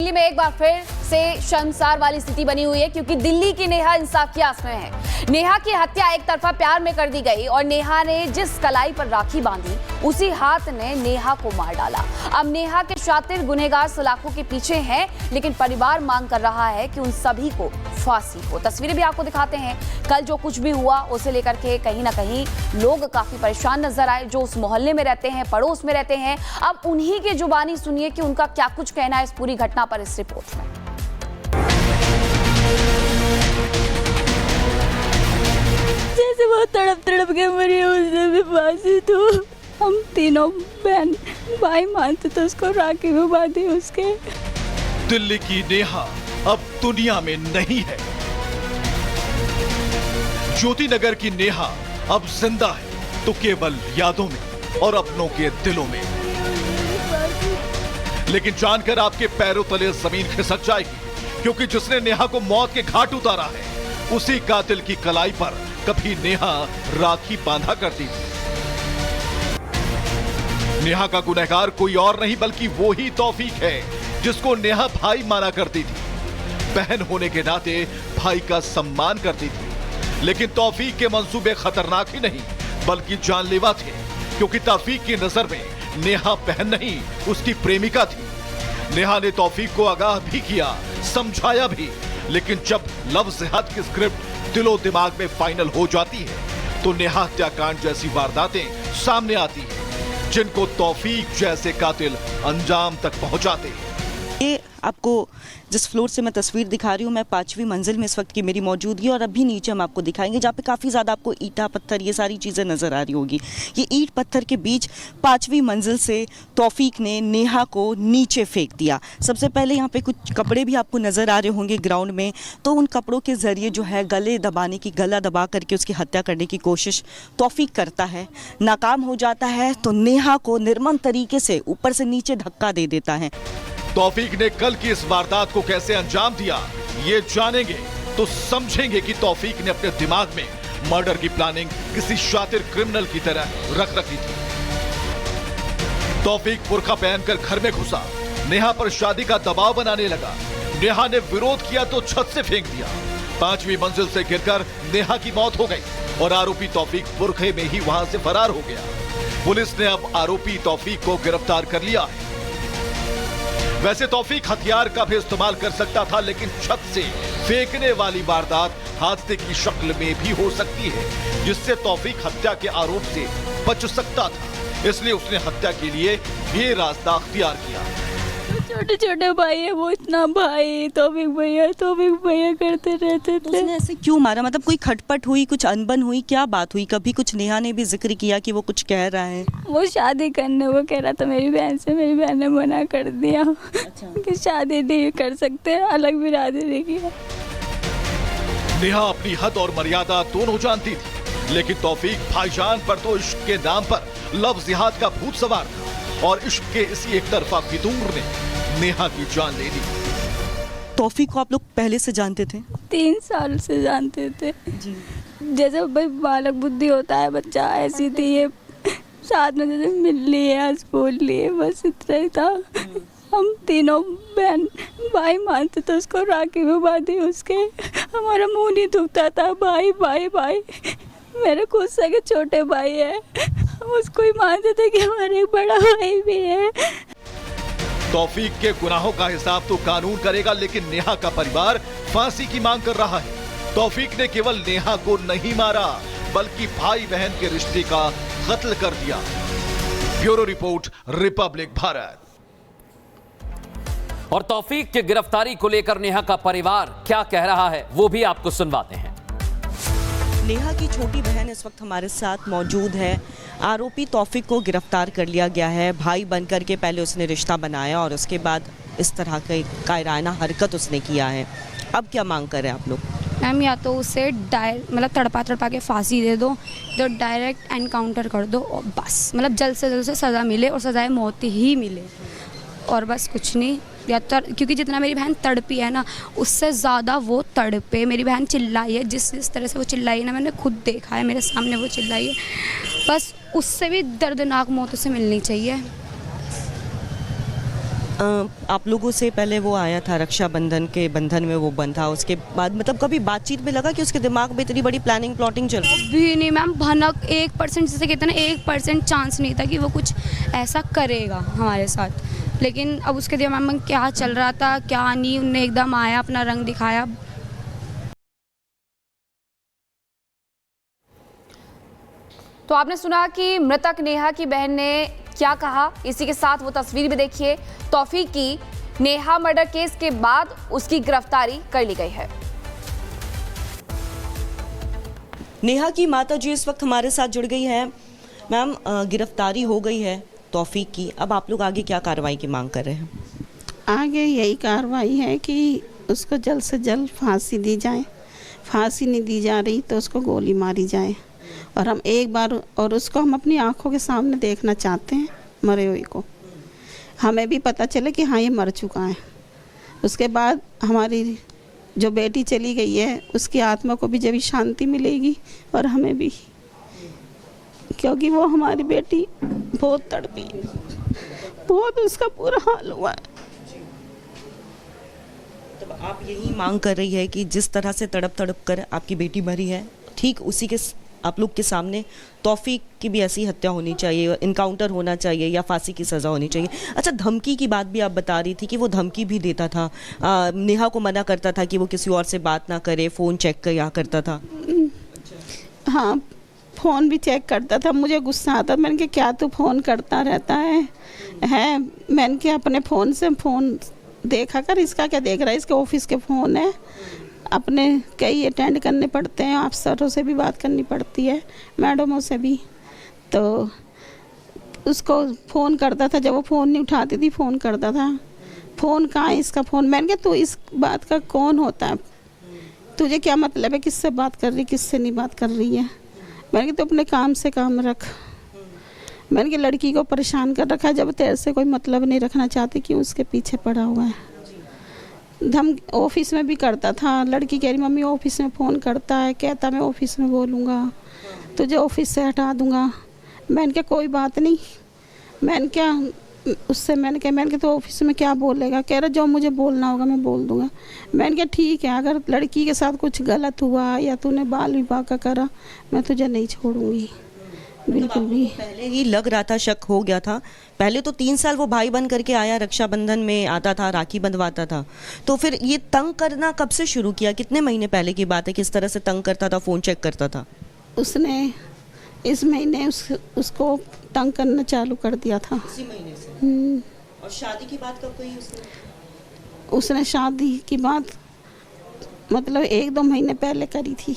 दिल्ली में एक बार फिर से शर्मसार वाली स्थिति बनी हुई है, क्योंकि दिल्ली की नेहा इंसाफ की आस में है। नेहा की हत्या एक तरफा प्यार में कर दी गई और नेहा ने जिस कलाई पर राखी बांधी उसी हाथ ने नेहा को मार डाला। अब नेहा के शातिर गुनहगार सलाखों के पीछे हैं, लेकिन परिवार मांग कर रहा है कि उन सभी को फांसी हो। तस्वीरें भी आपको दिखाते हैं। कल जो कुछ भी हुआ उसे लेकर के कहीं ना कहीं लोग काफी परेशान नजर आए, जो उस मोहल्ले में रहते हैं, पड़ोस में रहते हैं। अब उन्हीं की जुबानी सुनिए कि उनका क्या कुछ कहना है इस पूरी घटना पर इस रिपोर्ट में। जैसे वो तड़प तड़प के मरी उसने भी फांसी तो हम तीनों बहन भाई मानते तो उसको राखी में बांधी उसके। दिल्ली की नेहा अब दुनिया में नहीं है। ज्योति नगर की नेहा अब जिंदा है तो केवल यादों में और अपनों के दिलों में। लेकिन जानकर आपके पैरों तले जमीन खिसक जाएगी, क्योंकि जिसने नेहा को मौत के घाट उतारा है उसी कातिल की कलाई पर कभी नेहा राखी बांधा करती थी। नेहा का गुनहगार कोई और नहीं बल्कि वो ही तौफीक है, जिसको नेहा भाई माना करती थी। बहन होने के नाते भाई का सम्मान करती थी। लेकिन तौफीक के मंसूबे खतरनाक ही नहीं बल्कि जानलेवा थे, क्योंकि तौफीक की नजर में नेहा बहन नहीं उसकी प्रेमिका थी। नेहा ने तौफीक को आगाह भी किया, समझाया भी, लेकिन जब लव जिहाद की स्क्रिप्ट दिलो दिमाग में फाइनल हो जाती है तो नेहा हत्याकांड जैसी वारदातें सामने आती हैं, जिनको तौफीक जैसे कातिल अंजाम तक पहुंचाते हैं। ये आपको जिस फ्लोर से मैं तस्वीर दिखा रही हूँ, मैं 5वीं मंजिल में इस वक्त की मेरी मौजूदगी, और अभी नीचे हम आपको दिखाएंगे जहाँ पे काफ़ी ज़्यादा आपको ईंटा पत्थर ये सारी चीज़ें नज़र आ रही होगी। ये ईंट पत्थर के बीच 5वीं मंजिल से तौफीक ने नेहा को नीचे फेंक दिया। सबसे पहले यहाँ पे कुछ कपड़े भी आपको नज़र आ रहे होंगे ग्राउंड में, तो उन कपड़ों के ज़रिए जो है गला दबा करके उसकी हत्या करने की कोशिश तौफीक करता है। नाकाम हो जाता है तो नेहा को निर्मम तरीके से ऊपर से नीचे धक्का दे देता है। तौफीक ने कल की इस वारदात को कैसे अंजाम दिया, ये जानेंगे तो समझेंगे कि तौफीक ने अपने दिमाग में मर्डर की प्लानिंग किसी शातिर क्रिमिनल की तरह रख रखी थी। तौफीक बुर्का पहनकर घर में घुसा, नेहा पर शादी का दबाव बनाने लगा। नेहा ने विरोध किया तो छत से फेंक दिया। 5वीं मंजिल से गिरकर नेहा की मौत हो गई और आरोपी तौफीक बुर्के में ही वहां से फरार हो गया। पुलिस ने अब आरोपी तौफीक को गिरफ्तार कर लिया है। वैसे तौफीक हथियार का भी इस्तेमाल कर सकता था, लेकिन छत से फेंकने वाली वारदात हादसे की शक्ल में भी हो सकती है, जिससे तौफीक हत्या के आरोप से बच सकता था। इसलिए उसने हत्या के लिए ये रास्ता अख्तियार किया। छोटे छोटे भाई है वो, इतना भाई तौफीक भैया करते रहते थे। उसने ऐसे क्यों मारा? मतलब कोई खटपट हुई, कुछ अनबन हुई, क्या बात हुई? कभी कुछ नेहा ने भी जिक्र किया कि वो कुछ कह रहा है? वो शादी करने वो कह रहा था मेरी बहन से, मेरी बहन ने मना कर दिया। अच्छा। कि शादी नहीं कर सकते, अलग बिरादरी की। नेहा अपनी हद और मर्यादा दोनों जानती थी, लेकिन तौफीक भाईजान पर तो इश्क के नाम पर लव जिहाद का भूत सवार था और इश्क के इसी एक तरफा फितूर ने नेहा की जान ले ली। तौफीक को आप लोग पहले से जानते थे? 3 साल से जानते थे जी। जैसे भाई बालक बुद्धि होता है बच्चा, ऐसी थी ये। साथ में जैसे मिल लिए, स्कूल लिए, बस इतना ही था। हम तीनों बहन भाई मानते तो उसको राखी में बांधी उसके। हमारा मुंह नहीं दुखता था, भाई भाई भाई। मेरे खुद से छोटे भाई है, हम उसको ही मानते थे कि हमारे एक बड़ा भाई भी है। तौफीक के गुनाहों का हिसाब तो कानून करेगा, लेकिन नेहा का परिवार फांसी की मांग कर रहा है। तौफीक ने केवल नेहा को नहीं मारा बल्कि भाई बहन के रिश्ते का कत्ल कर दिया। Bureau report, Republic Bharat. और तौफीक की गिरफ्तारी को लेकर नेहा का परिवार क्या कह रहा है वो भी आपको सुनवाते हैं। नेहा की छोटी बहन इस वक्त हमारे साथ मौजूद है। आरोपी तौफीक को गिरफ्तार कर लिया गया है। भाई बनकर के पहले उसने रिश्ता बनाया और उसके बाद इस तरह का कायराना हरकत उसने किया है। अब क्या मांग कर रहे हैं आप लोग? मैम या तो उसे मतलब तड़पा के फांसी दे दो, तो डायरेक्ट एनकाउंटर कर दो और बस, मतलब जल्द से जल्द से सज़ा मिले और सज़ाए मौत ही मिले और बस कुछ नहीं। या क्योंकि जितना मेरी बहन तड़पी है ना, उससे ज़्यादा वो तड़पे। मेरी बहन चिल्लाई है, जिस तरह से वो चिल्लाई है ना, मैंने खुद देखा है, मेरे सामने वो चिल्लाई है। बस उससे भी दर्दनाक मौत उसे मिलनी चाहिए। आप लोगों से पहले वो आया था रक्षाबंधन के बंधन में वो बंधा, उसके बाद मतलब कभी बातचीत में लगा कि उसके दिमाग में इतनी बड़ी प्लानिंग प्लॉटिंग चल रही? भी नहीं मैम, भनक 1% जैसे कहते हैं ना, 1% चांस नहीं था कि वो कुछ ऐसा करेगा हमारे साथ। लेकिन अब उसके दिमाग में क्या चल रहा था क्या नहीं, उनने एकदम आया अपना रंग दिखाया। तो आपने सुना कि मृतक नेहा की बहन ने क्या कहा। इसी के साथ वो तस्वीर भी देखिए। तौफीक की नेहा मर्डर केस के बाद उसकी गिरफ्तारी कर ली गई है। नेहा की माता जी इस वक्त हमारे साथ जुड़ गई है। मैम, गिरफ्तारी हो गई है तौफीक की, अब आप लोग आगे क्या कार्रवाई की मांग कर रहे हैं? आगे यही कार्रवाई है कि उसको जल्द से जल्द फांसी दी जाए। फांसी नहीं दी जा रही तो उसको गोली मारी जाए, और हम एक बार और उसको हम अपनी आंखों के सामने देखना चाहते हैं मरे हुए को। हमें भी पता चले कि हाँ ये मर चुका है। उसके बाद हमारी जो बेटी चली गई है उसकी आत्मा को भी जब शांति मिलेगी, और हमें भी, क्योंकि वो हमारी बेटी बहुत तड़पी, बहुत उसका बुरा हाल हुआ है। तब आप यही मांग कर रही है कि जिस तरह से तड़प तड़प कर आपकी बेटी मरी है, ठीक उसी के आप लोग के सामने तौफीक की भी ऐसी हत्या होनी चाहिए, इनकाउंटर होना चाहिए या फांसी की सज़ा होनी चाहिए। अच्छा, धमकी की बात भी आप बता रही थी कि वो धमकी भी देता था, नेहा को मना करता था कि वो किसी और से बात ना करे, फ़ोन चेक किया करता था। हाँ, फ़ोन भी चेक करता था। मुझे गुस्सा आता, मैंने कहा क्या तू फ़ोन करता रहता है मैंने कहा अपने फ़ोन से फ़ोन देखा कर, इसका क्या देख रहा है, इसके ऑफिस के फ़ोन है, अपने कई अटेंड करने पड़ते हैं, अफसरों से भी बात करनी पड़ती है, मैडमों से भी। तो उसको फ़ोन करता था, जब वो फ़ोन नहीं उठाती थी फ़ोन करता था, फ़ोन कहाँ है इसका फ़ोन। मैंने कहा तू इस बात का कौन होता है, तुझे क्या मतलब है, किससे बात कर रही, किससे नहीं बात कर रही है। मैंने कहा तो अपने काम से काम रख। मैंने कहा लड़की को परेशान कर रखा है, जब तेरे से कोई मतलब नहीं रखना चाहती क्यों उसके पीछे पड़ा हुआ है। धम ऑफिस में भी करता था। लड़की कह रही मम्मी ऑफिस में फ़ोन करता है, कहता मैं ऑफिस में बोलूँगा, तुझे ऑफिस से हटा दूँगा। मैंने कहा कोई बात नहीं। मैंने कहा तो ऑफिस में क्या बोलेगा, कह रहा जो मुझे बोलना होगा मैं बोल दूँगा। मैंने कहा ठीक है, अगर लड़की के साथ कुछ गलत हुआ या तूने बाल विवाह का करा, मैं तुझे नहीं छोड़ूँगी बिल्कुल भी। पहले ही लग रहा था, शक हो गया था। पहले तो 3 साल वो भाई बन करके आया, रक्षाबंधन में आता था, राखी बंधवाता था। तो फिर ये तंग करना कब से शुरू किया, कितने महीने पहले की बात है, किस तरह से तंग करता था, फ़ोन चेक करता था? उसने इस महीने उसको तंग करना चालू कर दिया था। इसी महीने से। और शादी की बात कब कही उसने शादी की बात मतलब 1-2 महीने पहले करी थी।